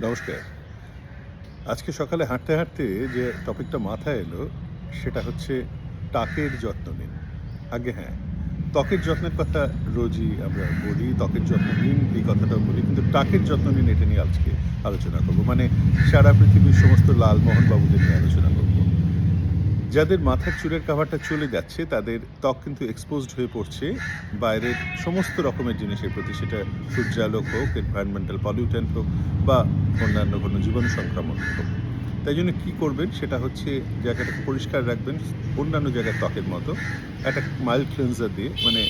নমস্কার। আজকে সকালে হাঁটতে, হাঁটতে যে টপিকটা মাথায় এলো সেটা হচ্ছে ত্বকের যত্ন নিন। আজ্ঞে হ্যাঁ, ত্বকের যত্নের কথা রোজই আমরা বলি, ত্বকের যত্ন নিন এই কথাটাও বলি। কিন্তু ত্বকের যত্ন নিন এটা নিয়ে আজকে আলোচনা করব। মানে সারা পৃথিবীর সমস্ত লালমোহন বাবুদের নিয়ে আলোচনা করব। যাদের মাথার চুলের কাভারটা চলে যাচ্ছে তাদের ত্বক কিন্তু এক্সপোজড হয়ে পড়ছে বাইরের সমস্ত রকমের জিনিসের প্রতি, সেটা সূর্যালোক হোক, এনভায়রনমেন্টাল পলিউটেন্ট হোক বা অন্যান্য কোনো জীবাণু সংক্রমণ হোক। তাই জন্য কী করবেন সেটা হচ্ছে জায়গাটাকে পরিষ্কার রাখবেন অন্যান্য জায়গার ত্বকের মতো একটা মাইল্ড ক্লিনজার দিয়ে, মানে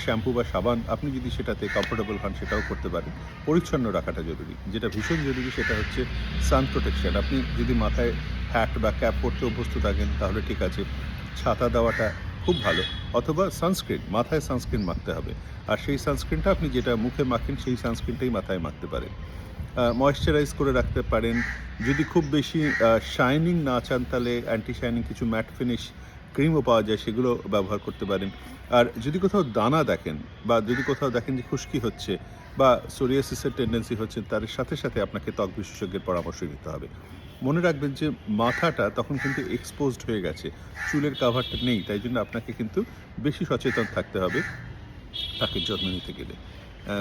শ্যাম্পু বা সাবান আপনি যদি সেটাতে কমফোর্টেবল হন সেটাও করতে পারেন। পরিচ্ছন্ন রাখাটা জরুরি। যেটা ভীষণ জরুরি সেটা হচ্ছে সান প্রোটেকশন। আপনি যদি মাথায় হ্যাট বা ক্যাপ পরতে অভ্যস্ত থাকেন তাহলে ঠিক আছে, ছাতা দেওয়াটা খুব ভালো। অথবা সানস্ক্রিন, মাথায় সানস্ক্রিন মাখতে হবে। আর সেই সানস্ক্রিনটা আপনি যেটা মুখে মাখেন সেই সানস্ক্রিনটাই মাথায় মাখতে পারেন। ময়েশ্চারাইজ করে রাখতে পারেন। যদি খুব বেশি শাইনিং না চান তাহলে অ্যান্টি শাইনিং কিছু ম্যাট ফিনিশ ক্রিমও পাওয়া যায়, সেগুলো ব্যবহার করতে পারেন। আর যদি কোথাও দানা দেখেন বা যদি কোথাও দেখেন যে খুশকি হচ্ছে বা সোরিয়াসিসের টেন্ডেন্সি হচ্ছে, তার সাথে সাথে আপনাকে ত্বক বিশেষজ্ঞের পরামর্শ নিতে হবে। মনে রাখবেন যে মাথাটা তখন কিন্তু এক্সপোজড হয়ে গেছে, চুলের কাভারটা নেই, তাই জন্য আপনাকে কিন্তু বেশি সচেতন থাকতে হবে ত্বকের যত্ন নিতে গেলে।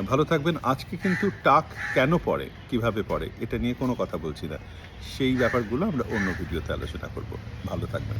ভালো থাকবেন। আজকে কিন্তু টাক কেন পড়ে, কিভাবে পড়ে এটা নিয়ে কোনো কথা বলছি না। সেই ব্যাপারগুলো আমরা অন্য ভিডিওতে আলোচনা করব। ভালো থাকবেন।